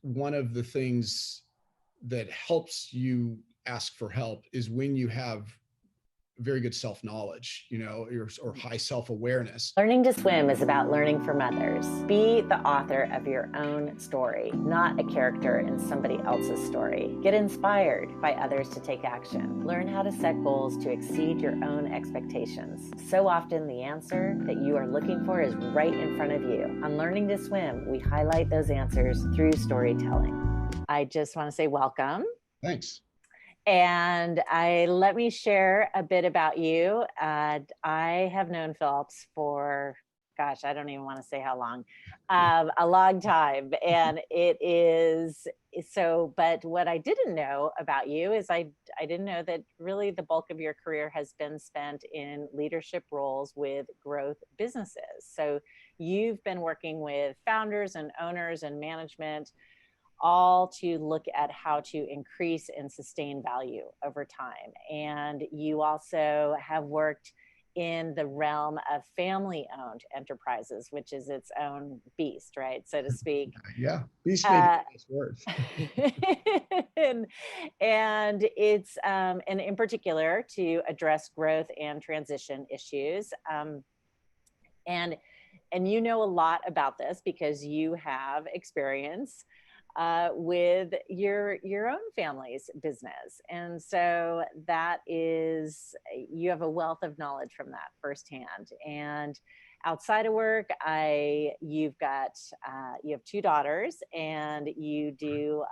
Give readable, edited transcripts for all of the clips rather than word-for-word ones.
one of the things that helps you ask for help is when you have very good self-knowledge, or high self-awareness. Learning to swim is about learning from others. Be the author of your own story, not a character in somebody else's story. Get inspired by others to take action. Learn how to set goals to exceed your own expectations. So often the answer that you are looking for is right in front of you. On Learning to Swim, we highlight those answers through storytelling. I just want to say welcome. Thanks. And let me share a bit about you. I have known Phelps for, gosh, I don't even want to say how long, a long time. And it is so, but what I didn't know about you is I didn't know that really the bulk of your career has been spent in leadership roles with growth businesses. So you've been working with founders and owners and management, all to look at how to increase and sustain value over time. And you also have worked in the realm of family-owned enterprises, which is its own beast, right, so to speak. Yeah, beast may be a nice word. and it's and in particular to address growth and transition issues. And you know a lot about this because you have experience with your own family's business. And so that is, you have a wealth of knowledge from that firsthand. And outside of work, you have two daughters, and you do,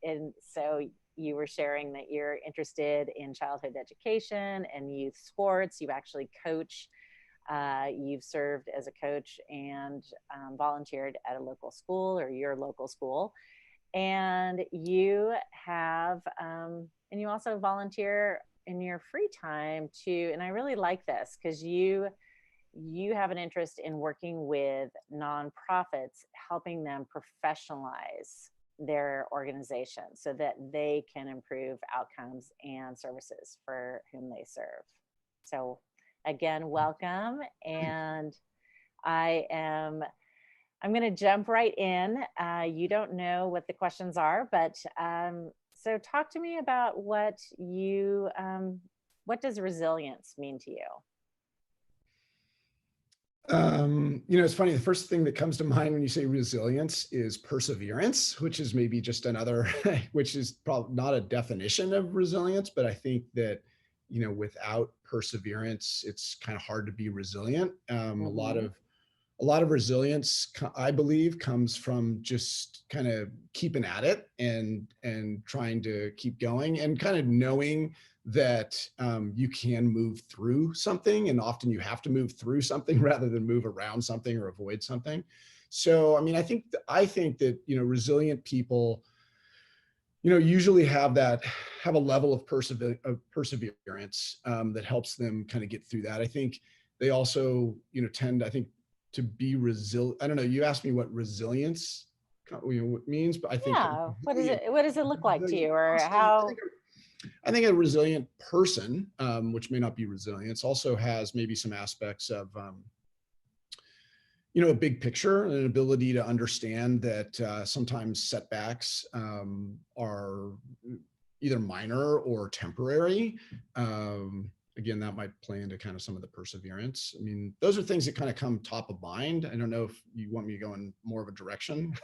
and so you were sharing that you're interested in childhood education and youth sports. You actually coach. You've served as a coach and volunteered at a local school or your local school. And you have, and you also volunteer in your free time too. And I really like this because you have an interest in working with nonprofits, helping them professionalize their organization so that they can improve outcomes and services for whom they serve. So again, welcome. And I'm going to jump right in. You don't know what the questions are, but so talk to me about what does resilience mean to you? It's funny. The first thing that comes to mind when you say resilience is perseverance, which is maybe just another, which is probably not a definition of resilience, but I think that without perseverance, it's kind of hard to be resilient. A lot of resilience, I believe, comes from just kind of keeping at it and trying to keep going and kind of knowing that you can move through something, and often you have to move through something rather than move around something or avoid something. So, I mean, I think that resilient people usually have a level of perseverance that helps them kind of get through that. I think they also, tend, I think, to be resilient. I don't know. You asked me what resilience means, but I think what does it look like to you, or how? I think a resilient person, which may not be resilience, also has maybe some aspects of a big picture and an ability to understand that sometimes setbacks are either minor or temporary. Again, that might play into kind of some of the perseverance. I mean, those are things that kind of come top of mind. I don't know if you want me to go in more of a direction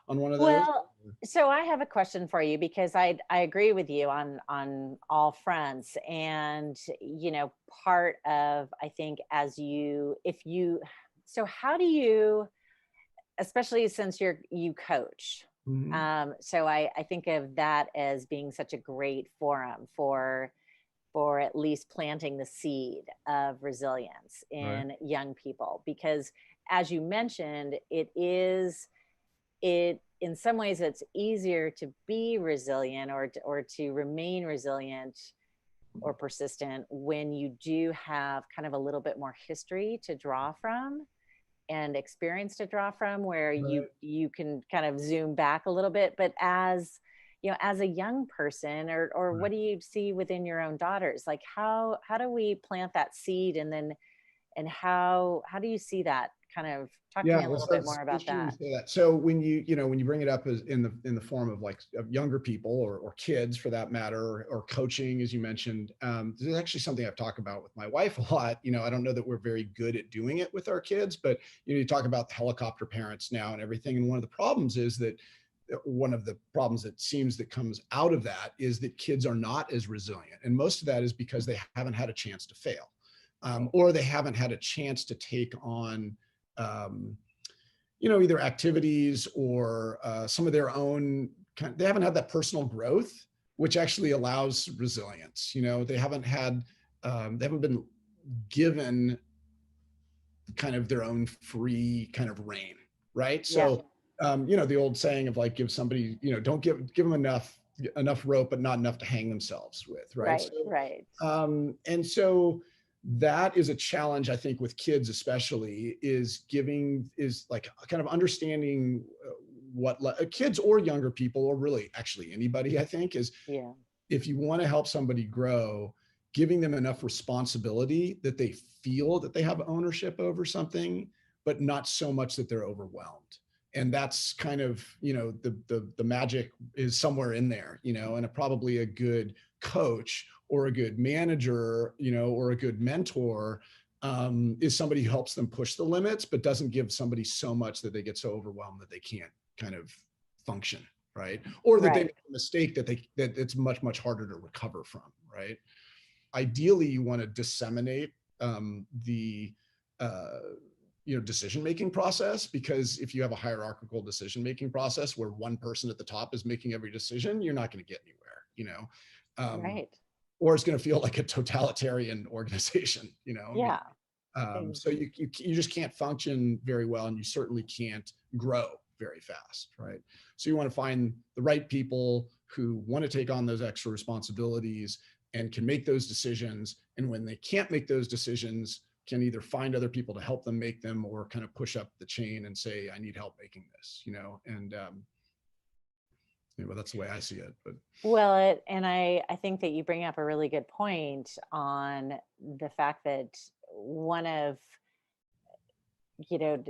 on one of those. Well, so I have a question for you because I agree with you on all fronts. And, part of, I think, so how do you, especially since you coach, so I think of that as being such a great forum for at least planting the seed of resilience in young people, because as you mentioned, in some ways it's easier to be resilient or to remain resilient or persistent when you do have kind of a little bit more history to draw from and experience to draw from, where you can kind of zoom back a little bit. But as a young person, or what do you see within your own daughters? Like how do we plant that seed, and how do you see that kind of talk to Yeah, me a well, little so bit it's more about interesting you that. say that. So when when you bring it up as in the form of like of younger people or kids for that matter, or coaching, as you mentioned, this is actually something I've talked about with my wife a lot. I don't know that we're very good at doing it with our kids, but you talk about the helicopter parents now and everything. And one of the problems is that one of the problems that seems that comes out of that is that kids are not as resilient. And most of that is because they haven't had a chance to fail, or they haven't had a chance to take on um, either activities or some of their own they haven't had that personal growth, which actually allows resilience. They haven't had, they haven't been given kind of their own free kind of reign, right? Yeah. So, the old saying of like, give somebody, don't give them enough rope, but not enough to hang themselves with, right? Right. So, Right. and so that is a challenge, I think, with kids, especially, is like kind of understanding what kids or younger people, or really actually anybody, I think, is Yeah. if you want to help somebody grow, giving them enough responsibility that they feel that they have ownership over something, but not so much that they're overwhelmed. And that's kind of, the magic is somewhere in there, and probably a good coach or a good manager, or a good mentor, is somebody who helps them push the limits, but doesn't give somebody so much that they get so overwhelmed that they can't kind of function, right? Or that they Right. make a mistake that it's much harder to recover from, right? Ideally, you want to disseminate the decision making process, because if you have a hierarchical decision making process where one person at the top is making every decision, you're not going to get anywhere. Um, Right. or it's going to feel like a totalitarian organization. Yeah. So you just can't function very well, and you certainly can't grow very fast, right? So you want to find the right people who want to take on those extra responsibilities and can make those decisions. And when they can't make those decisions, can either find other people to help them make them, or kind of push up the chain and say, I need help making this, and that's the way I see it. But Well, and I think that you bring up a really good point on the fact that one of, you know,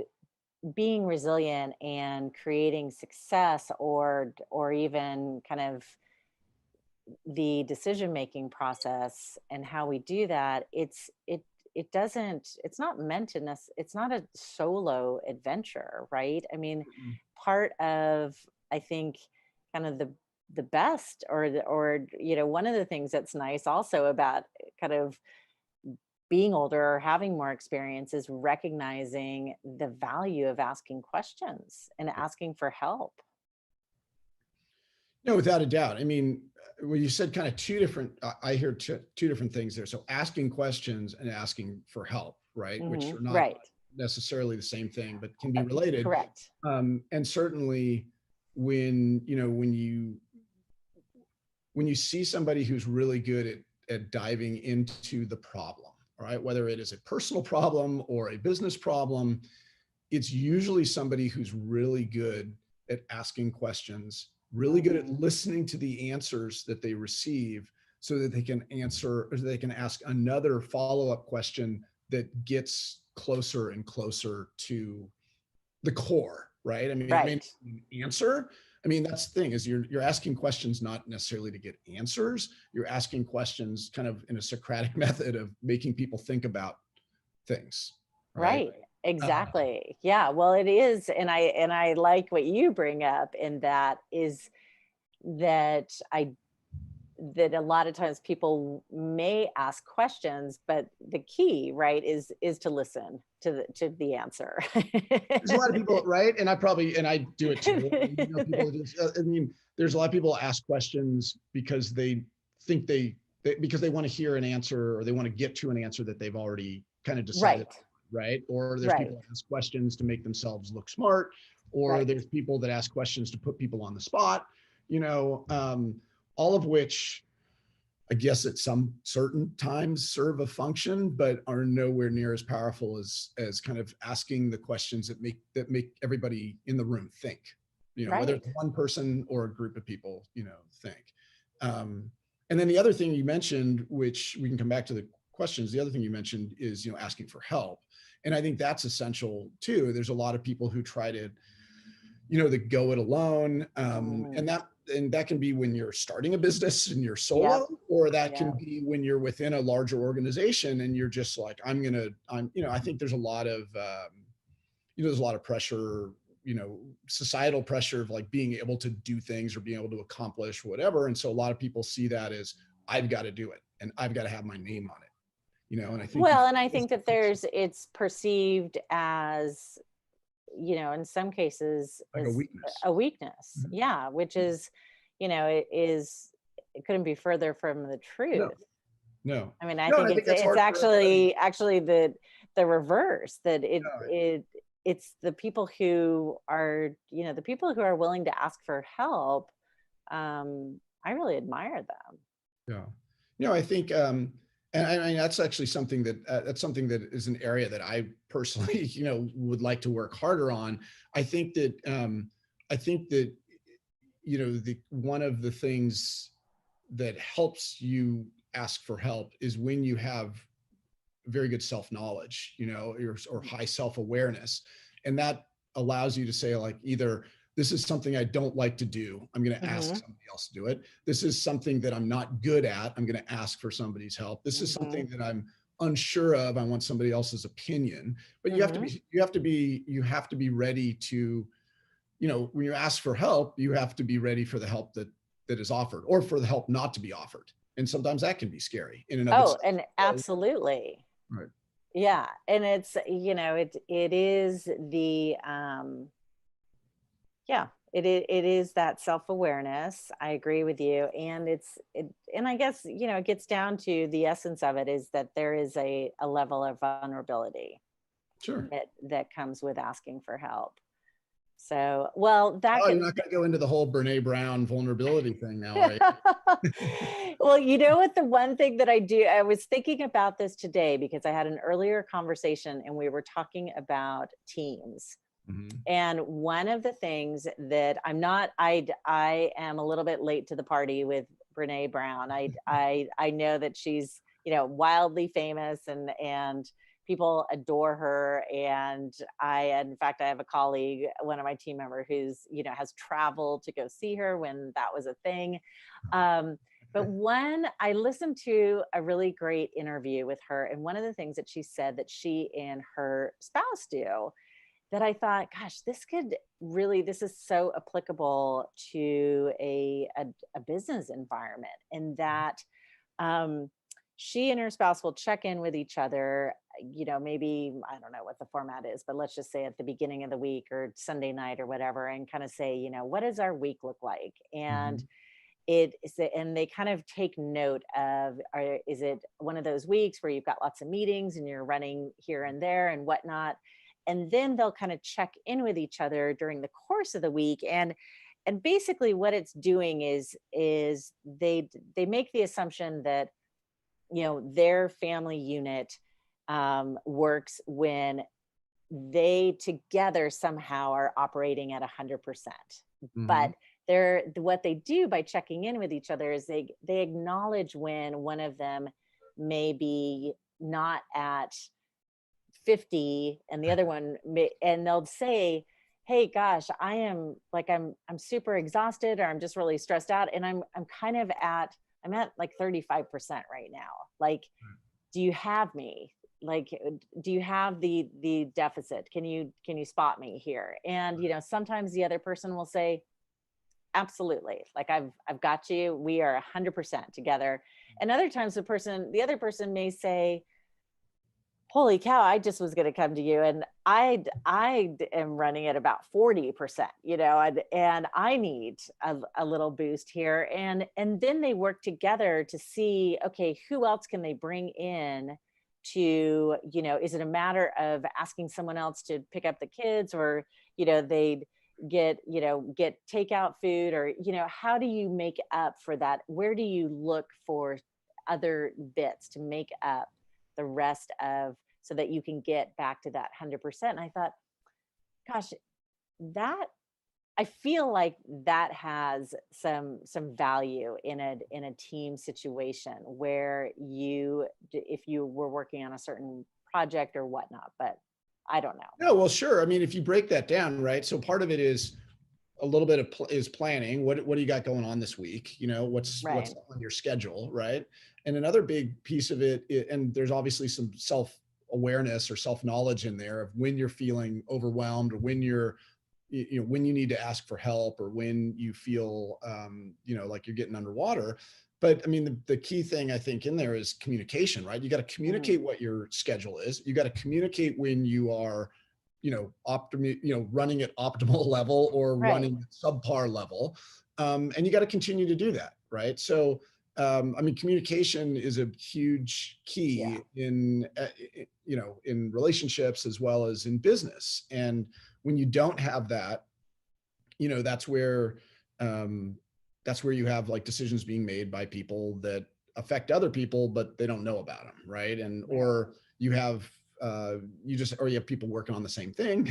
being resilient and creating success, or even kind of the decision making process and how we do that, it's not meant to it's not a solo adventure, right? I mean, part of, I think, kind of the best, or one of the things that's nice also about kind of being older or having more experience is recognizing the value of asking questions and asking for help. no, without a doubt. I mean, well, you said kind of two different, I hear two different things there. So asking questions and asking for help, right? Which are not Right. necessarily the same thing, but can be related. Correct. And certainly when you see somebody who's really good at diving into the problem, all right, whether it is a personal problem or a business problem, it's usually somebody who's really good at asking questions, really good at listening to the answers that they receive, so that they can answer, or they can ask another follow-up question that gets closer and closer to the core, right? I mean, it may not Right. be an answer. I mean, that's the thing, is you're asking questions not necessarily to get answers. You're asking questions kind of in a Socratic method of making people think about things, right? Right. Exactly. Yeah. Well, it is. And I like what you bring up, in that is that that a lot of times people may ask questions, but the key, right, is to listen to the answer. There's a lot of people, right? And I do it too. People just, I mean, there's a lot of people ask questions because they think because they want to hear an answer, or they want to get to an answer that they've already kind of decided, Right. right? Or there's Right. people that ask questions to make themselves look smart, or Right. there's people that ask questions to put people on the spot, all of which I guess at some certain times serve a function, but are nowhere near as powerful as kind of asking the questions that make everybody in the room think, whether Right. it's one person or a group of people, think. And then the other thing you mentioned, which we can come back to the questions, the other thing you mentioned is, asking for help. And I think that's essential too. There's a lot of people who try to, that go it alone. And that can be when you're starting a business and you're solo, or that can be when you're within a larger organization and you're just like, I think there's a lot of, there's a lot of pressure, societal pressure of like being able to do things or being able to accomplish whatever. And so a lot of people see that as, I've got to do it and I've got to have my name on it, and I think, and I think that it's perceived as, in some cases, like a weakness. Mm-hmm. Yeah. Which is, it couldn't be further from the truth. No. I mean, I think it's actually the reverse, that it's the people who are, the people who are willing to ask for help. I really admire them. Yeah. I think, and I mean, that's actually something that is an area that I personally, would like to work harder on. I think that, one of the things that helps you ask for help is when you have very good self-knowledge, or high self-awareness. And that allows you to say, like, either this is something I don't like to do, I'm going to ask somebody else to do it. This is something that I'm not good at, I'm going to ask for somebody's help. This is something that I'm unsure of, I want somebody else's opinion. But you have to be ready to, when you ask for help, you have to be ready for the help that is offered, or for the help not to be offered. And sometimes that can be scary in and of itself. And absolutely. Right. Yeah. And it's, it is the, it is that self-awareness. I agree with you. And and I guess, it gets down to the essence of it, is that there is a level of vulnerability that comes with asking for help. So, well, you're not going to go into the whole Brene Brown vulnerability thing now, are you? Well, what the one thing that I was thinking about this today, because I had an earlier conversation and we were talking about teams. And one of the things that I am a little bit late to the party with Brene Brown. I know that she's, wildly famous and people adore her. And in fact, I have a colleague, one of my team members, who's, has traveled to go see her when that was a thing. But I listened to a really great interview with her. And one of the things that she said that she and her spouse do, that I thought, gosh, this is so applicable to a business environment, and that she and her spouse will check in with each other, maybe, I don't know what the format is, but let's just say at the beginning of the week or Sunday night or whatever, and kind of say, what does our week look like? And and they kind of take note of, is it one of those weeks where you've got lots of meetings and you're running here and there and whatnot? And then they'll kind of check in with each other during the course of the week. And basically what it's doing is they make the assumption that, their family unit works when they together somehow are operating at 100%. But what they do by checking in with each other is they acknowledge when one of them may be not at 50 and the other one and they'll say, hey, gosh, I'm super exhausted, or I'm just really stressed out, and I'm at like 35% right now. Like, do you have me? Like, do you have the deficit? Can you spot me here? And sometimes the other person will say, absolutely, like I've got you, we are 100% together. And other times the other person may say, holy cow, I just was going to come to you, and I am running at about 40%, and I need a little boost here. And then they work together to see, okay, who else can they bring in to, is it a matter of asking someone else to pick up the kids, or, they'd get takeout food, or, how do you make up for that? Where do you look for other bits to make up the rest of, so that you can get back to that 100%. And I thought, gosh, that I feel like that has some value in a team situation where if you were working on a certain project or whatnot, but I don't know. No, well, sure. I mean, if you break that down, right? So part of it is a little bit of is planning. What do you got going on this week? You know, what's Right. on your schedule, right? And another big piece of it, and there's obviously some self awareness or self knowledge in there of when you're feeling overwhelmed, or when you're, you know, when you need to ask for help, or when you feel, you know, like you're getting underwater. But I mean, the key thing I think in there is communication, right? You got to Mhm. communicate what your schedule is. You got to communicate when you are, you know, running at optimal level or Right. running at subpar level. And you got to continue to do that, right? So, I mean, communication is a huge Yeah. key in, you know, in relationships as well as in business. And when you don't have that, you know, um, that's where you have like decisions being made by people that affect other people, but they don't know about them, right? And Right. or you have or you have people working on the same thing,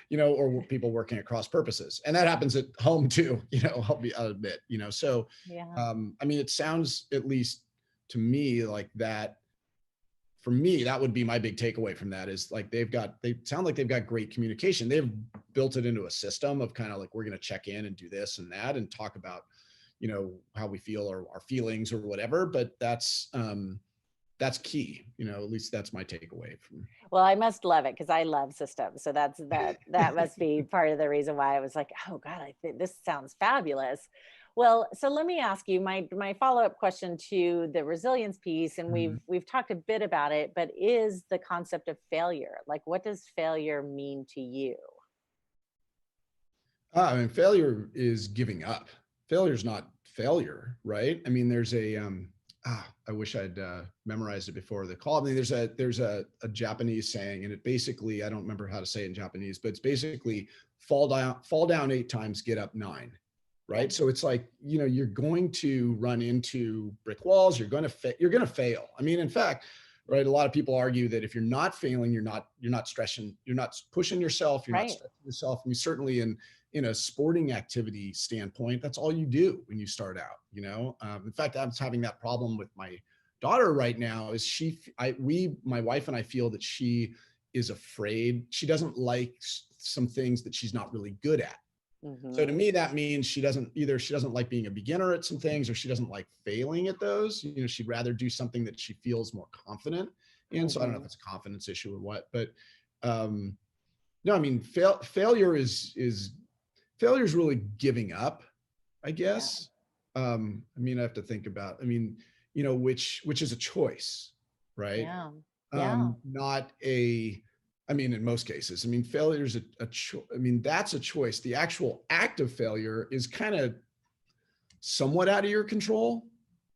you know, or people working at cross purposes, and that happens at home too. You know, I'll admit, you know. So, Yeah. I mean, it sounds at least to me like that for me, that would be my big takeaway from that is like they sound like they've got great communication. They've built it into a system of kind of like, we're going to check in and do this and that and talk about, you know, how we feel or our feelings or whatever. But that's key, you know, at least that's my takeaway from. Well, I must love it because I love systems. So that must be part of the reason why I was like, oh God, I think this sounds fabulous. Well, so let me ask you my follow-up question to the resilience piece, and Mhm. we've talked a bit about it, but is the concept of failure. Like, what does failure mean to you? I mean, failure is giving up. Failure is not failure, right? I mean, there's I wish I'd memorized it before the call. I mean, there's a Japanese saying, and it basically, I don't remember how to say it in Japanese, but it's basically fall down 8 times, get up 9, Okay. right? So it's like, you know, you're going to run into brick walls. You're going to fail. I mean, in fact, right, a lot of people argue that if you're not failing, you're not stressing, you're not pushing yourself, you're not Right. stretching yourself. I mean, certainly in a sporting activity standpoint, that's all you do when you start out, you know. In fact, I'm having that problem with my daughter right now. Is my wife and I feel that she is afraid. She doesn't like some things that she's not really good at. So to Mm-hmm. me, that means she doesn't like being a beginner at some things, or she doesn't like failing at those. You know, she'd rather do something that she feels more confident in. So I don't know if Mm-hmm. it's a confidence issue or what, but um, no, I mean, failure is really giving up, I Yeah. guess. I mean, I have to think about, I mean, you know, which is a choice, right? Yeah. Yeah. Not a, I mean, in most cases, I mean, failure is I mean, that's a choice. The actual act of failure is kind of somewhat out of your control,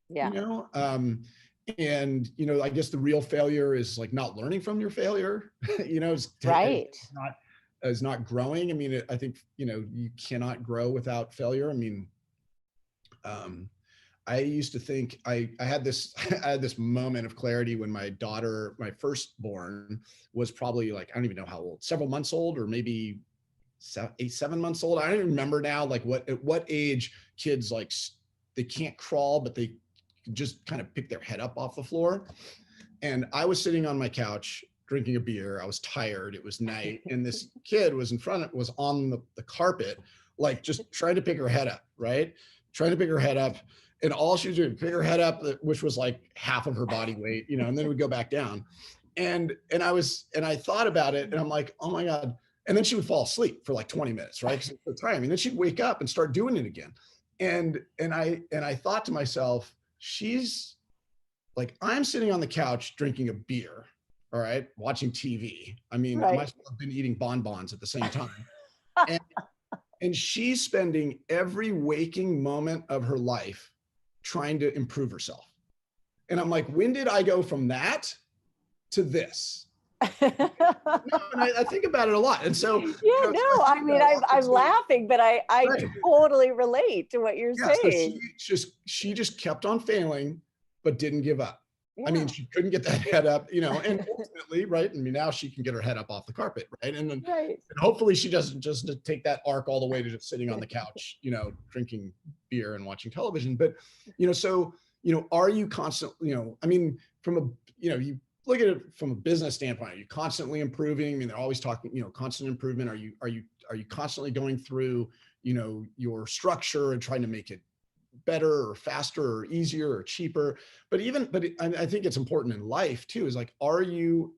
you Yeah. know? And, you know, I guess the real failure is like not learning from your failure, you know, Right. is not growing. I mean, I think, you know, you cannot grow without failure. I mean, um, I used to think I had this I had this moment of clarity when my daughter, my firstborn, was probably like, I don't even know how old, several months old, or maybe 7 months old. I don't even remember now, like at what age kids like they can't crawl, but they just kind of pick their head up off the floor. And I was sitting on my couch drinking a beer. I was tired. It was night, and this kid was on the carpet, like just trying to pick her head up, right? Trying to pick her head up. And all she was doing, pick her head up, which was like half of her body weight, you know, and then we'd go back down. And I thought about it, and I'm like, oh my God. And then she would fall asleep for like 20 minutes, right? Because it's so tiring. And then she'd wake up and start doing it again. And I thought to myself, she's like, I'm sitting on the couch drinking a beer, all right, watching TV. I mean, I might Right. as well have been eating bonbons at the same time. And and she's spending every waking moment of her life trying to improve herself. And I'm like, when did I go from that to this? No, and I think about it a lot. And so, Yeah, so I no, think I about mean, it a lot. I'm laughing, but I Right. totally relate to what you're Yeah. So saying. she just kept on failing, but didn't give up. I mean, Yeah. she couldn't get that head up, and ultimately, right? I mean, now she can get her head up off the carpet, right? And then Right. and hopefully she doesn't just take that arc all the way to just sitting on the couch, drinking beer and watching television. But, so, are you constantly, I mean, from a, you look at it from a business standpoint, are you constantly improving? I mean, they're always talking, constant improvement. Are you constantly going through, your structure and trying to make it better or faster or easier or cheaper? I think it's important in life too, is like, are you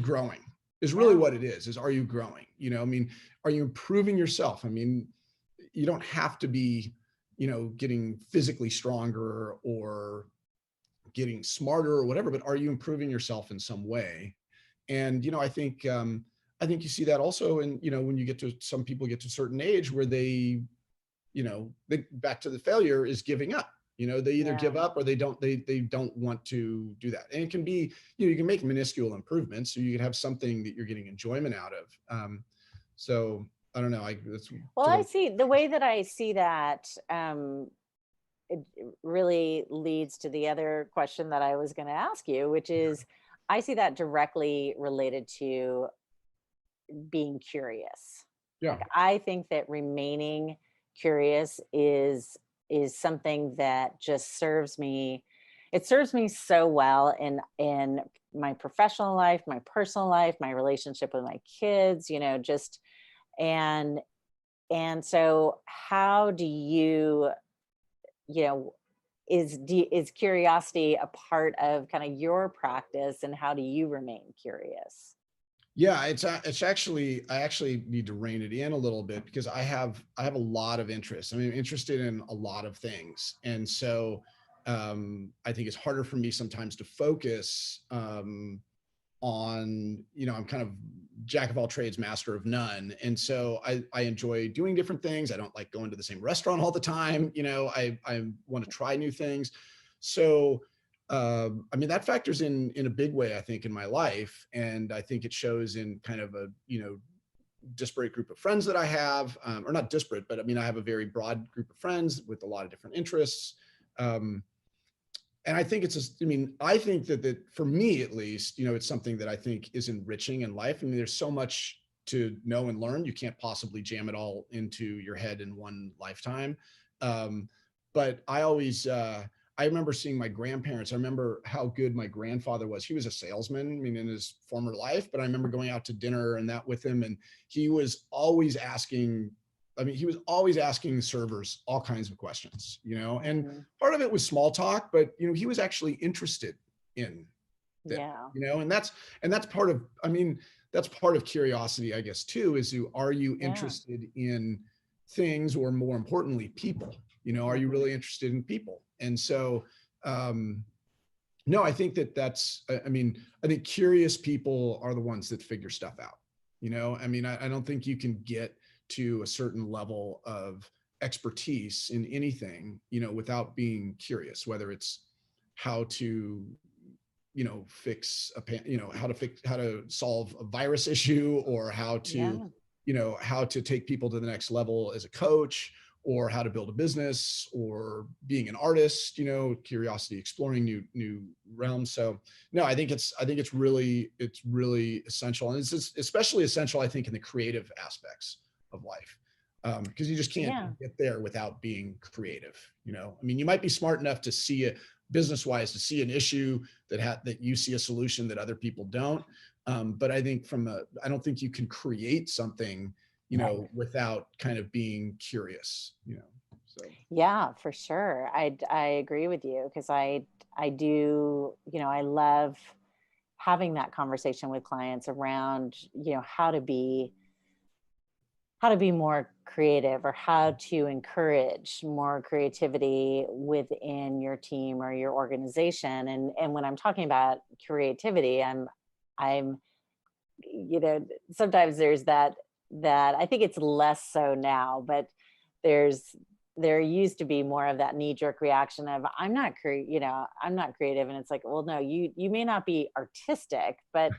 growing, is really Yeah. what it is are you growing? I mean, are you improving yourself? I mean, you don't have to be, getting physically stronger or getting smarter or whatever, but are you improving yourself in some way? And, I think you see that also in, when you get to, some people get to a certain age where back to the failure is giving up. They either Yeah. give up or they don't want to do that. And it can be, you can make minuscule improvements, so you can have something that you're getting enjoyment out of. So I don't know. That's Well, sort I of, see the way that I see that, it really leads to the other question that I was going to ask you, which is I see that directly related to being curious. yeah, Like I think that remaining curious is something that just serves me. It serves me so well in my professional life, my personal life, my relationship with my kids, just and and so how do you, you know, is curiosity a part of kind of your practice and how do you remain curious? yeah. It's actually, I actually need to rein it in a little bit because I have a lot of interest. I mean, I'm interested in a lot of things, and so I think it's harder for me sometimes to focus on, I'm kind of jack of all trades, master of none. And so I enjoy doing different things. I don't like going to the same restaurant all the time. I want to try new things. So, I mean, that factors in a big way, I think, in my life. And I think it shows in kind of a, disparate group of friends that I have, or not disparate, but I mean, I have a very broad group of friends with a lot of different interests. Um, and I think I mean, I think that for me at least, it's something that I think is enriching in life. I mean, there's so much to know and learn. You can't possibly jam it all into your head in one lifetime. Um, but I remember seeing my grandparents. I remember how good my grandfather was. He was a salesman, I mean, in his former life, but I remember going out to dinner and that with him. And he was always asking, he was always asking the servers all kinds of questions, and Mhm. part of it was small talk, but he was actually interested in them, Yeah. and that's part of, I mean, that's part of curiosity, I guess, too, is are you Yeah. interested in things, or more importantly, people? Are you Mhm. really interested in people? And so, um, no, I think that's, I mean, I think curious people are the ones that figure stuff out. I mean, I don't think you can get to a certain level of expertise in anything, without being curious, whether it's how to, fix how to solve a virus issue, or Yeah. how to take people to the next level as a coach, or how to build a business, or being an artist, curiosity, exploring new realms. So no, I think it's really essential, and it's especially essential, I think, in the creative aspects of life, because you just can't Yeah. get there without being creative. I mean, you might be smart enough to see it business wise, to see an issue that you see a solution that other people don't. But I think I don't think you can create something, Right. without kind of being curious, so. Yeah, for sure. I agree with you because I do, I love having that conversation with clients around, how to be more creative or how to encourage more creativity within your team or your organization. And when I'm talking about creativity, I'm sometimes there's that I think it's less so now, but there's there used to be more of that knee jerk reaction of I'm not creative, and it's like, well, no, you may not be artistic, but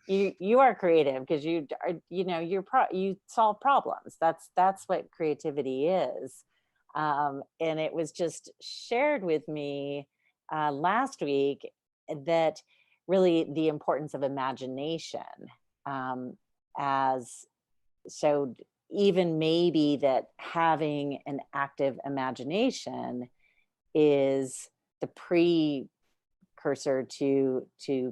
you are creative because you are, you solve problems. That's what creativity is. And it was just shared with me last week that really the importance of imagination, um, as so even maybe that having an active imagination is the precursor to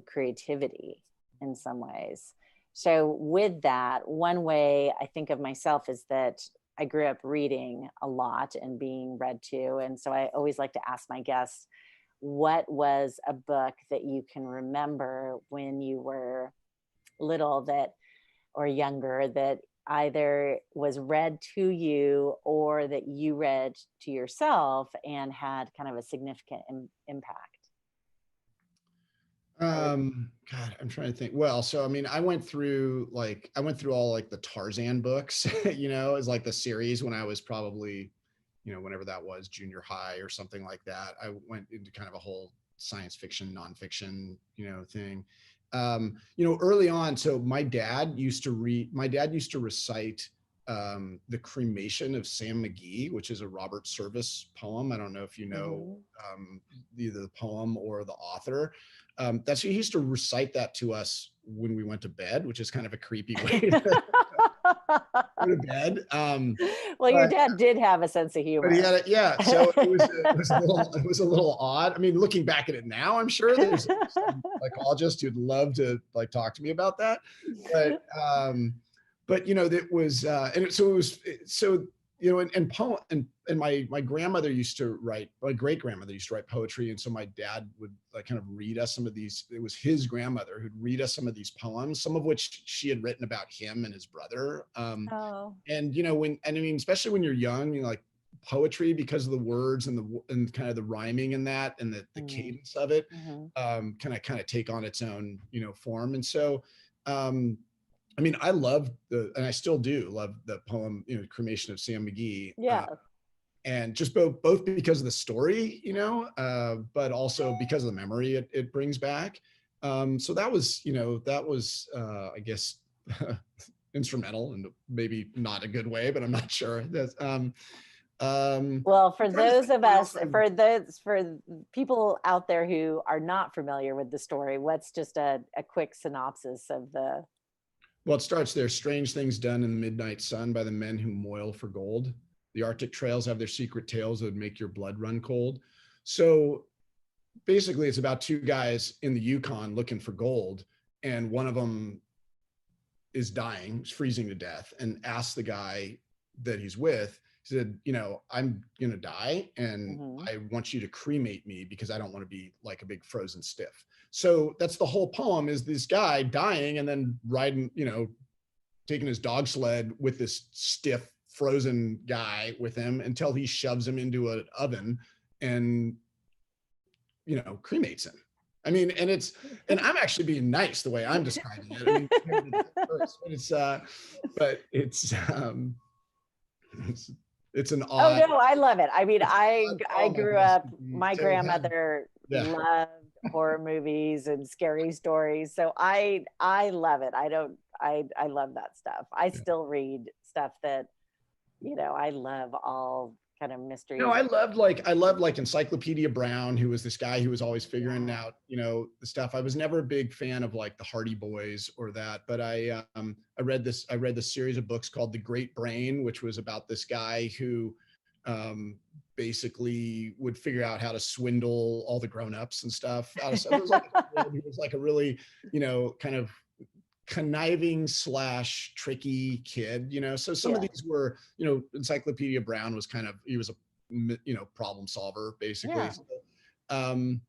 creativity in some ways. So with that, one way I think of myself is that I grew up reading a lot and being read to. And so I always like to ask my guests, what was a book that you can remember when you were little that or younger that either was read to you or that you read to yourself and had kind of a significant impact? God, I'm trying to think. Well, so I mean, I went through all like the Tarzan books, as like the series when I was probably, whenever that was, junior high or something like that. I went into kind of a whole science fiction, nonfiction, thing. Early on, so my dad used to recite the Cremation of Sam McGee, which is a Robert Service poem. I don't know if you know either the poem or the author. That's he used to recite that to us when we went to bed, which is kind of a creepy way to go to bed. Well, your dad did have a sense of But he humor. had it, yeah. So it was a little odd. I mean, looking back at it now, I'm sure there's some psychologists who'd love to like talk to me about that. But that was so it was so and poem and my grandmother used to write, my great grandmother used to write poetry, and so my dad would like kind of read us some of these. It was his grandmother who'd read us some of these poems, some of which she had written about him and his brother. Oh. And I mean, especially when you're young, like poetry, because of the words and kind of the rhyming in that and the cadence of it, kind of take on its own form. And so I mean, I love and I still do love the poem, Cremation of Sam McGee. Yeah. And just both because of the story, but also because of the memory it brings back. So that was, I guess, instrumental, and maybe not a good way, but I'm not sure. That's, well, for those of us, for people out there who are not familiar with the story, what's just a quick synopsis of the. Well, it starts there. Strange things done in the midnight sun by the men who moil for gold. The Arctic trails have their secret tales that would make your blood run cold. So basically, it's about two guys in the Yukon looking for gold, and one of them is dying, is freezing to death, and asks the guy that he's with, he said, I'm going to die, and I want you to cremate me because I don't want to be like a big frozen stiff. So that's the whole poem, is this guy dying and then riding, taking his dog sled with this stiff frozen guy with him until he shoves him into an oven and, cremates him. I mean, and I'm actually being nice the way I'm describing it. I mean, it's an odd. Oh no, I love it. I mean, I grew up. My grandmother loved horror movies and scary stories, so I love it. I love that stuff. I still read stuff that, I love all kind of mysteries. No, I loved like Encyclopedia Brown, who was this guy who was always figuring out, the stuff. I was never a big fan of like the Hardy Boys or that, but I read this series of books called The Great Brain, which was about this guy who basically would figure out how to swindle all the grown-ups and stuff. It was like a really, kind of conniving / tricky kid, so some of these were, Encyclopedia Brown was he was a problem solver basically. So,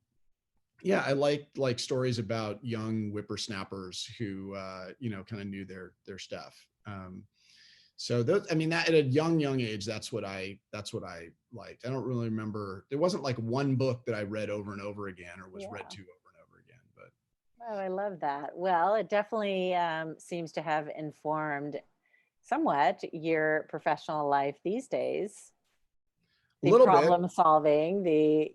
I like stories about young whippersnappers who kind of knew their stuff. So those, I mean, that at a young age, that's what I liked. I don't really remember. There wasn't like one book that I read over and over again or was read to over and over again, but. Oh, I love that. Well, it definitely seems to have informed somewhat your professional life these days. The problem solving, the,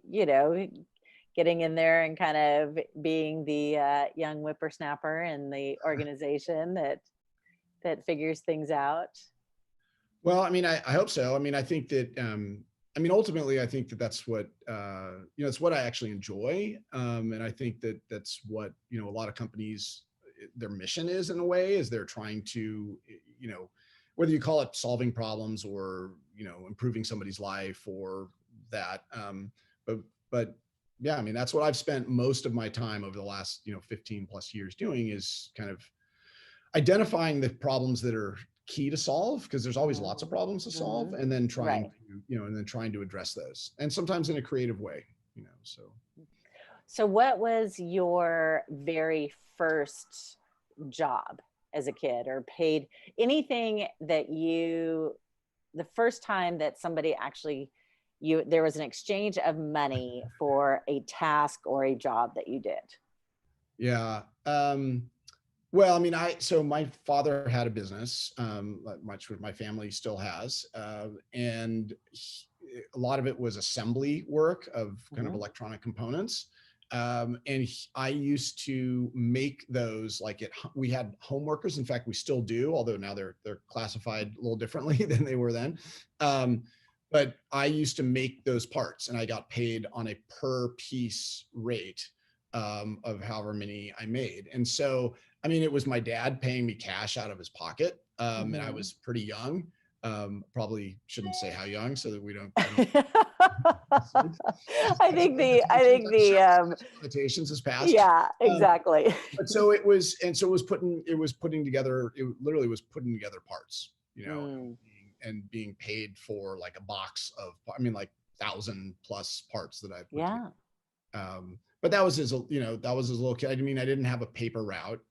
getting in there and kind of being the young whippersnapper in the organization that figures things out. Well, I mean, I hope so. I mean, I think that, I mean, ultimately, I think that that's what, it's what I actually enjoy. And I think that that's what, a lot of companies, their mission is in a way, is they're trying to, whether you call it solving problems or, improving somebody's life or that. But, but yeah, I mean, that's what I've spent most of my time over the last, 15 plus years doing, is kind of identifying the problems that are key to solve, because there's always lots of problems to solve, and then trying Right. to, trying to address those, and sometimes in a creative way, so. So what was your very first job as a kid, or paid anything that the first time that somebody actually, there was an exchange of money for a task or a job that you did? Yeah. Well, I mean, so my father had a business, much what my family still has. And a lot of it was assembly work of kind of electronic components. I used to make those, like we had home workers. In fact, we still do, although now they're classified a little differently than they were then. But I used to make those parts, and I got paid on a per piece rate of however many I made. And so, I mean, it was my dad paying me cash out of his pocket. And I was pretty young. Probably shouldn't say how young, so that we don't. I think the limitations has passed. Yeah, exactly. But so it was, and so it was putting together, it literally was putting together parts, and being paid for like a box of, I mean, like 1,000+ parts that I put together. But that was as a little kid. I mean, I didn't have a paper route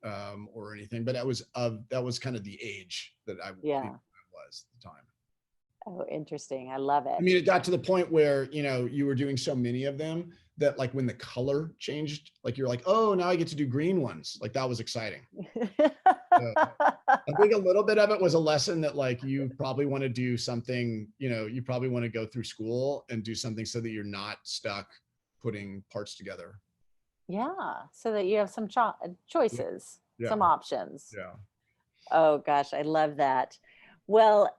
or anything, but that was kind of the age that I was at the time. Oh, interesting. I love it. I mean, it got to the point where, you were doing so many of them that, like, when the color changed, like, you're like, oh, now I get to do green ones. Like, that was exciting. So, I think a little bit of it was a lesson that, like, you probably want to do something, you probably want to go through school and do something so that you're not stuck putting parts together. Yeah. So that you have some choices, some options. Yeah. Oh gosh, I love that. Well,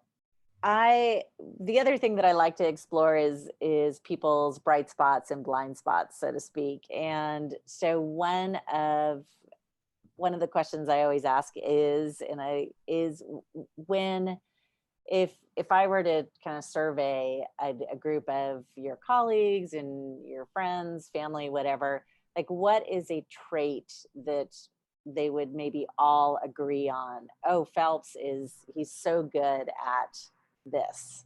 the other thing that I like to explore is people's bright spots and blind spots, so to speak. And so one of the questions I always ask is when, if I were to kind of survey a group of your colleagues and your friends, family, whatever, like, what is a trait that they would maybe all agree on? Oh, Phelps he's so good at this.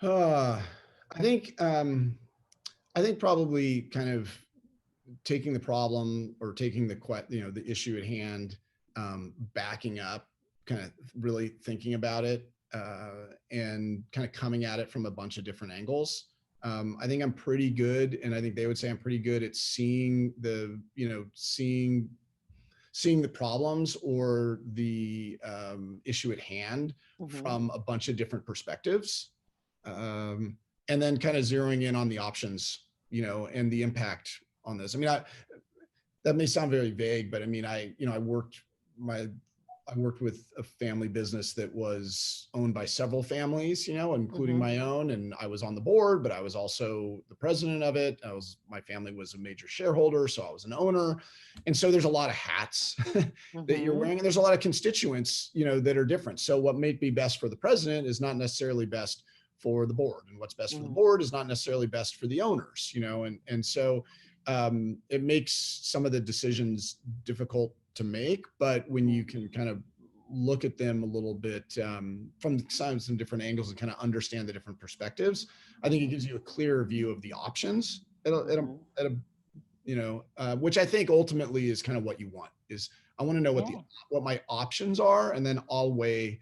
I think probably kind of taking the problem, or taking the issue at hand, backing up, kind of really thinking about it, and kind of coming at it from a bunch of different angles. I think I'm pretty good, and I think they would say I'm pretty good at seeing the problems or the issue at hand from a bunch of different perspectives, and then kind of zeroing in on the options, and the impact on this. I mean, that may sound very vague, but I mean, I worked with a family business that was owned by several families, including my own. And I was on the board, but I was also the president of it. My family was a major shareholder, so I was an owner. And so there's a lot of hats that you're wearing, and there's a lot of constituents, that are different. So what may be best for the president is not necessarily best for the board, and what's best for the board is not necessarily best for the owners, and so it makes some of the decisions difficult to make. But when you can kind of look at them a little bit from some different angles and kind of understand the different perspectives, I think it gives you a clearer view of the options which I think ultimately is kind of what you want. Is I want to know what my options are, and then I'll weigh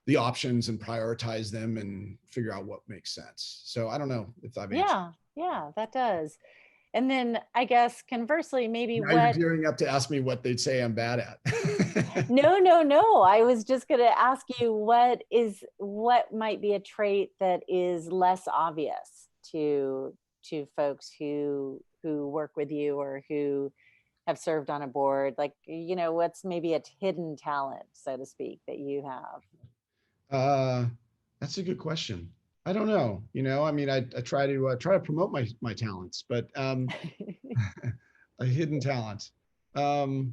the options and prioritize them and figure out what makes sense. So I don't know if I've answered. Yeah, that does. And then I guess conversely, maybe now you're gearing up to ask me what they'd say I'm bad at. No. I was just going to ask you what might be a trait that is less obvious to folks who work with you or who have served on a board. Like, what's maybe a hidden talent, so to speak, that you have? That's a good question. I don't know, I mean, I try to promote my talents, but a hidden talent, um,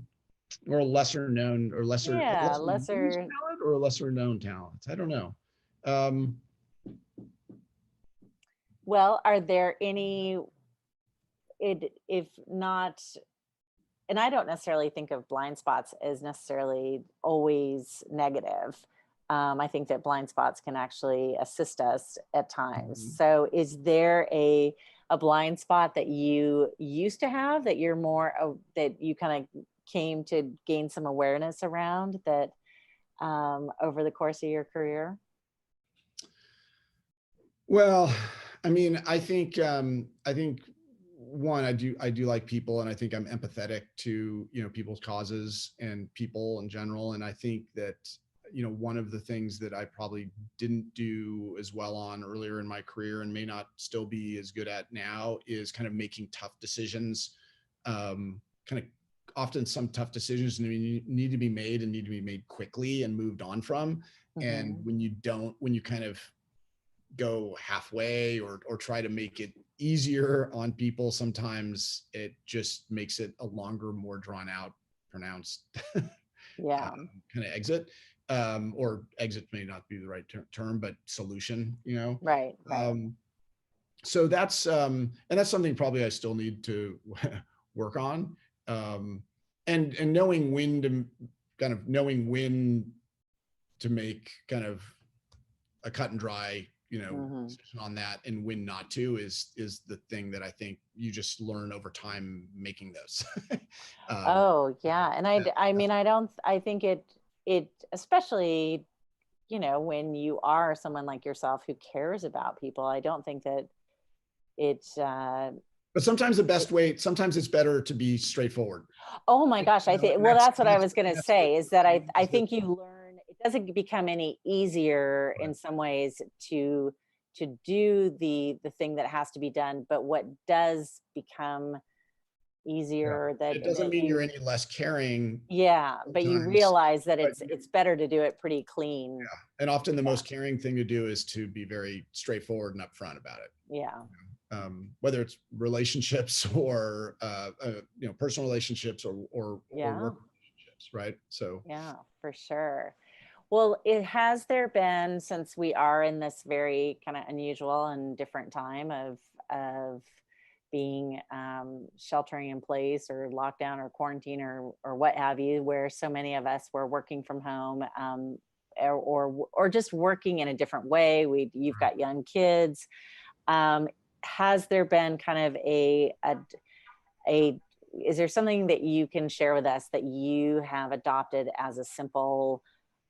or a lesser known or Yeah, lesser used lesser. talent or a lesser known talent. I don't know. Um, Well, are there any, if not, and I don't necessarily think of blind spots as necessarily always negative. I think that blind spots can actually assist us at times. mhm. So, is there a blind spot that you used to have that you're more that you kind of came to gain some awareness around that over the course of your career? Well, I mean, I think one, I do like people, and I think I'm empathetic to, people's causes and people in general. And I think that, one of the things that I probably didn't do as well on earlier in my career and may not still be as good at now is kind of making tough decisions. Kind of often some tough decisions need to be made and need to be made quickly and moved on from. And Hmm. when you kind of go halfway or try to make it easier on people, sometimes it just makes it a longer, more drawn out, pronounced Yeah. kind of exit. Or exit may not be the right term, but solution, Right. Right. um, so and that's something probably I still need to work on. um, and knowing when to make kind of a cut and dry, Hmm. decision on that, and when not to is the thing that I think you just learn over time making those. um, Oh, yeah. And that, I that's mean, I think it, especially, when you are someone like yourself who cares about people, I don't think that it, but sometimes it's better to be straightforward. oh my gosh, I think, And well, that's what I that's was going to that's the say is that I is that think you learn, it doesn't become any easier right. in some ways to do the thing that has to be done, but what does become Yeah. easier that It doesn't mean you're you, any less caring yeah, but you sometimes, realize that but it's better to do it pretty clean. yeah. And often the Yeah. most caring thing to do is to be very straightforward and upfront about it. Yeah. Whether it's relationships or personal relationships or Yeah. work relationships, right? So Yeah, for sure. Well, it has there been, since we are in this very kind of unusual and different time of being sheltering in place or lockdown or quarantine or what have you, where so many of us were working from home, or just working in a different way. You've got young kids. Um, has there been kind of a is there something that you can share with us that you have adopted as a simple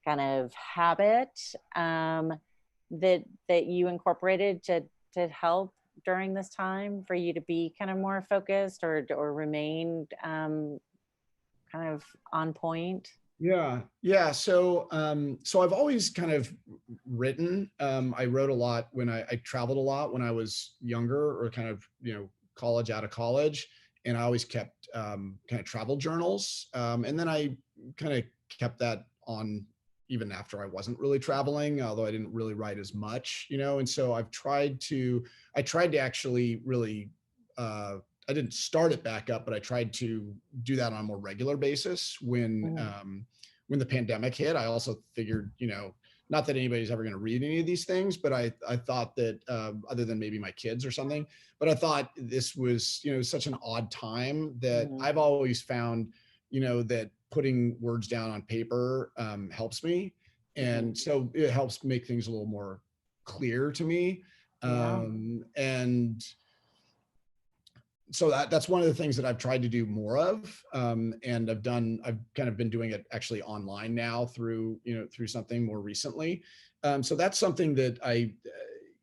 kind of habit, that you incorporated to help during this time for you to be kind of more focused or remain kind of on point? yeah. So I've always kind of written. I wrote a lot when I traveled a lot when I was younger, or kind of college, out of college, and I always kept kind of travel journals. And then I kind of kept that on even after I wasn't really traveling, although I didn't really write as much, And so I tried to actually really. Uh, I didn't start it back up, but I tried to do that on a more regular basis Mhm. when the pandemic hit. I also figured, not that anybody's ever going to read any of these things, but I thought that other than maybe my kids or something, but I thought this was, such an odd time that Mhm. I've always found, that putting words down on paper helps me. Mhm. And so it helps make things a little more clear to me. Yeah. And so that's one of the things that I've tried to do more of, and I've kind of been doing it actually online now through something more recently. So that's something that I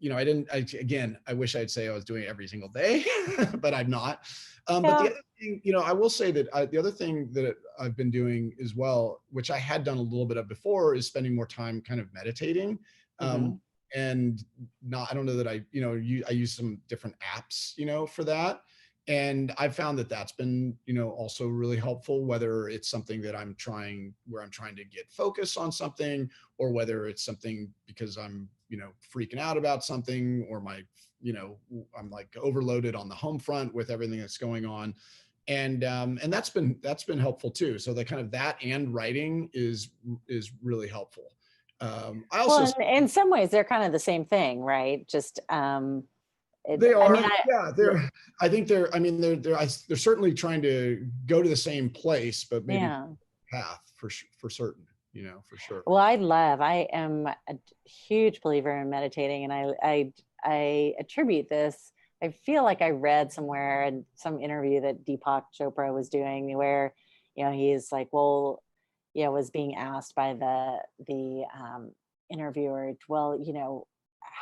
didn't. Again, I wish I'd say I was doing it every single day, but I'm not. But the Yeah. other thing, I will say that the other thing that I've been doing as well, which I had done a little bit of before, is spending more time kind of meditating. Hmm. Um, and not, I don't know that I use some different apps, for that. And I've found that that's been, also really helpful, whether it's something that where I'm trying to get focus on something, or whether it's something because I'm freaking out about something, or I'm like overloaded on the home front with everything that's going on. And that's been helpful too. So the kind of that and writing is really helpful. I also, well, in some ways they're kind of the same thing, right? Just they are, I mean, they're, I think they're, I mean, they're certainly trying to go to the same place, but maybe yeah. path for certain, for sure. Well, I am a huge believer in meditating, and I attribute this. I feel like I read somewhere in some interview that Deepak Chopra was doing, where, he's like, well, was being asked by the interviewer, well,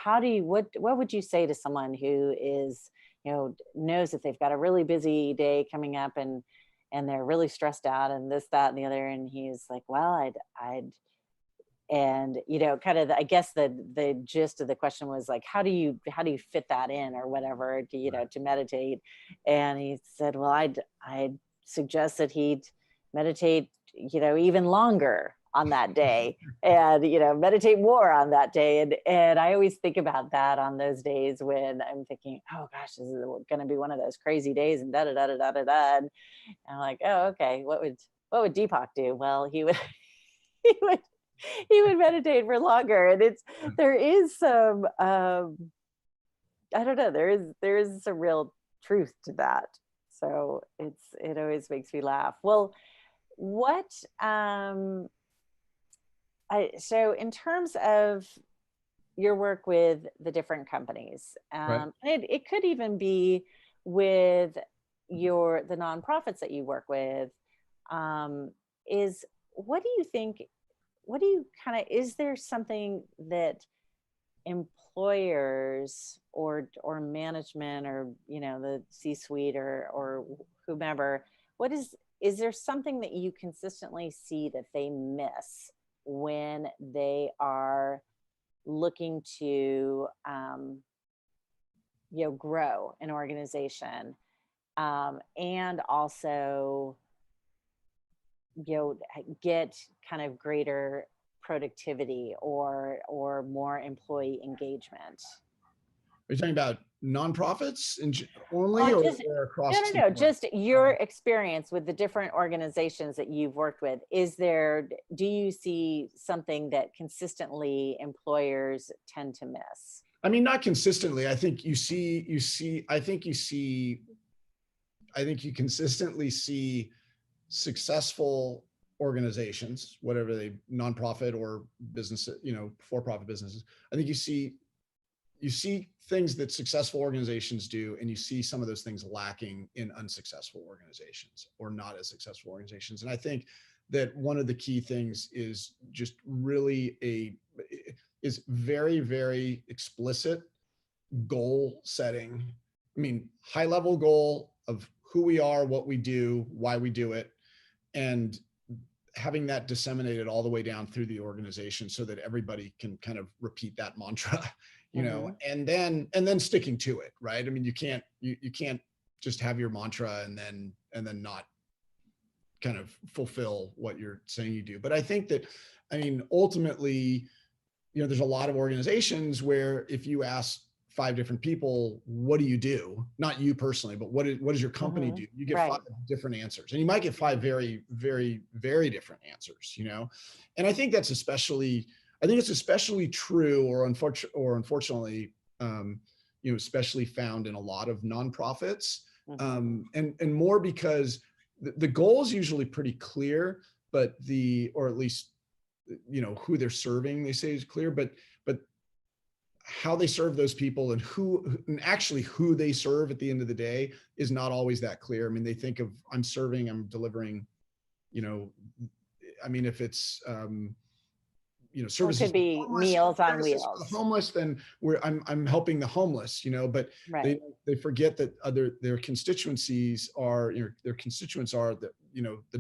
what would you say to someone who is, knows that they've got a really busy day coming up, and they're really stressed out, and this, that, and the other. And he's like, well, I'd and kind of I guess the gist of the question was like, how do you fit that in, or whatever, to meditate. And he said, well, I'd suggest that he'd meditate even longer on that day, and meditate more on that day. And I always think about that on those days when I'm thinking, oh gosh, this is going to be one of those crazy days, and da da da da da da. And I'm like, oh, okay, what would Deepak do? Well, he would he would meditate for longer. And there is some I don't know, there is some real truth to that. So it always makes me laugh. Well, what so in terms of your work with the different companies, Right. it could even be with the nonprofits that you work with, is what do you think, is there something that employers or management, or the C-suite, or whomever, is there something that you consistently see that they miss when they are looking to grow an organization, and also get kind of greater productivity or more employee engagement? Are you talking about nonprofits only, or across? No, just your experience with the different organizations that you've worked with. Do you see something that consistently employers tend to miss? I mean, not consistently. I think you consistently see successful organizations, whatever they, nonprofit or business, for-profit businesses. I think you see things that successful organizations do, and you see some of those things lacking in unsuccessful organizations, or not as successful organizations. And I think that one of the key things is just really is very, very explicit goal setting. I mean, high level goal of who we are, what we do, why we do it, and having that disseminated all the way down through the organization, so that everybody can kind of repeat that mantra, and then sticking to it, right? I mean, you can't just have your mantra and then not kind of fulfill what you're saying you do. But I think that, I mean, ultimately, there's a lot of organizations where if you ask 5 different people, what do you do? Not you personally, but what does your company do? You get 5 different answers, and you might get 5 very, very, very different answers, And I think it's especially true, or unfortunately, especially found in a lot of nonprofits, and more because the goal is usually pretty clear, but or at least, who they're serving, they say is clear, but how they serve those people, and actually who they serve at the end of the day is not always that clear. I mean, they think of, I'm delivering, I mean, if it's, services, it could be Meals on Wheels for the homeless, then I'm helping the homeless, but they forget that their constituencies are, their constituents are the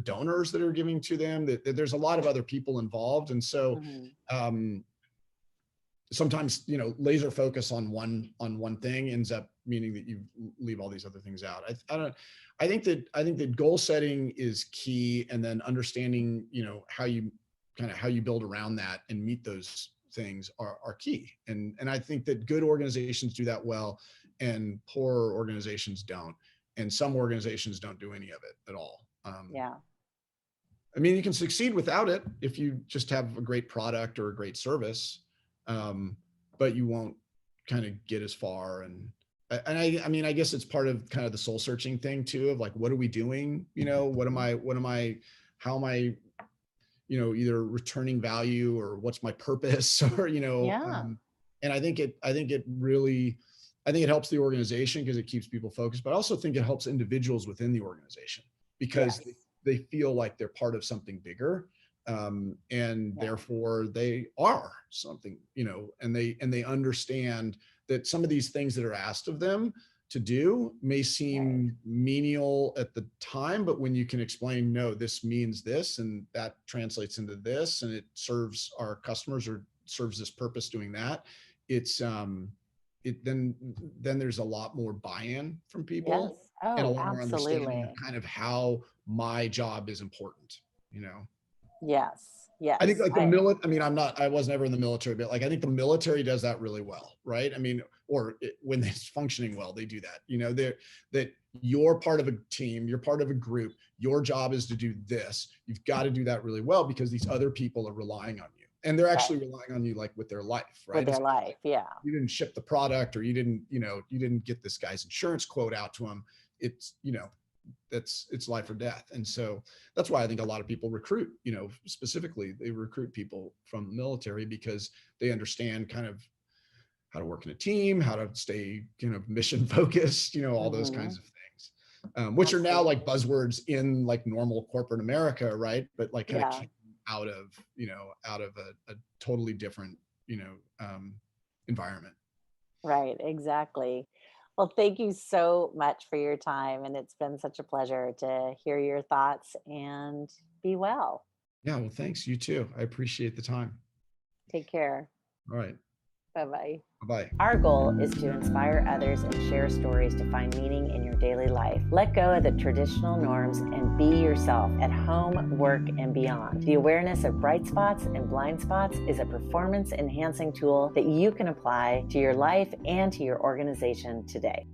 donors that are giving to them, that there's a lot of other people involved. And so, sometimes, laser focus on one thing ends up meaning that you leave all these other things out. I think that goal setting is key, and then understanding, how you build around that and meet those things are key. And I think that good organizations do that well, and poor organizations don't. And some organizations don't do any of it at all. Yeah. I mean, you can succeed without it if you just have a great product or a great service, but you won't kind of get as far. And I mean, I guess it's part of kind of the soul searching thing too, of like, what are we doing? You know, how am I, you know, either returning value, or what's my purpose, or, you know, Yeah. and I think it helps the organization because it keeps people focused, but I also think it helps individuals within the organization because Yes. they feel like they're part of something bigger. And therefore they are something, you know, and they understand that some of these things that are asked of them to do may seem menial at the time, but when you can explain, no, this means this, and that translates into this, and it serves our customers or serves this purpose doing that, it's then there's a lot more buy-in from people. Yes. And a Oh, lot more understanding of absolutely. kind of how my job is important, you know. Yes. I think Yes. like the military, I mean, I was never in the military, but like, I think the military does that really well, right? I mean, when it's functioning well, they do that, you know, that you're part of a team, you're part of a group, your job is to do this. You've got to do that really well because these other people are relying on you, and they're actually relying on you like with their life, right? With their It's not life. like Yeah. you didn't ship the product, or you didn't, you know, you didn't get this guy's insurance quote out to him. It's, you know, it's life or death. And so that's why I think a lot of people recruit, you know, specifically they recruit people from the military because they understand kind of how to work in a team, how to stay kind of mission focused, you know, all those kinds of things, which are now like buzzwords in like normal corporate America, right? But like kind of came out of, you know, out of a totally different, you know, environment. Right, exactly. Well, thank you so much for your time. And it's been such a pleasure to hear your thoughts, and be well. Yeah, well, thanks. You too. I appreciate the time. Take care. All right. Bye bye. Bye-bye. Our goal is to inspire others and share stories to find meaning in your daily life. Let go of the traditional norms and be yourself at home, work, and beyond. The awareness of bright spots and blind spots is a performance enhancing tool that you can apply to your life and to your organization today.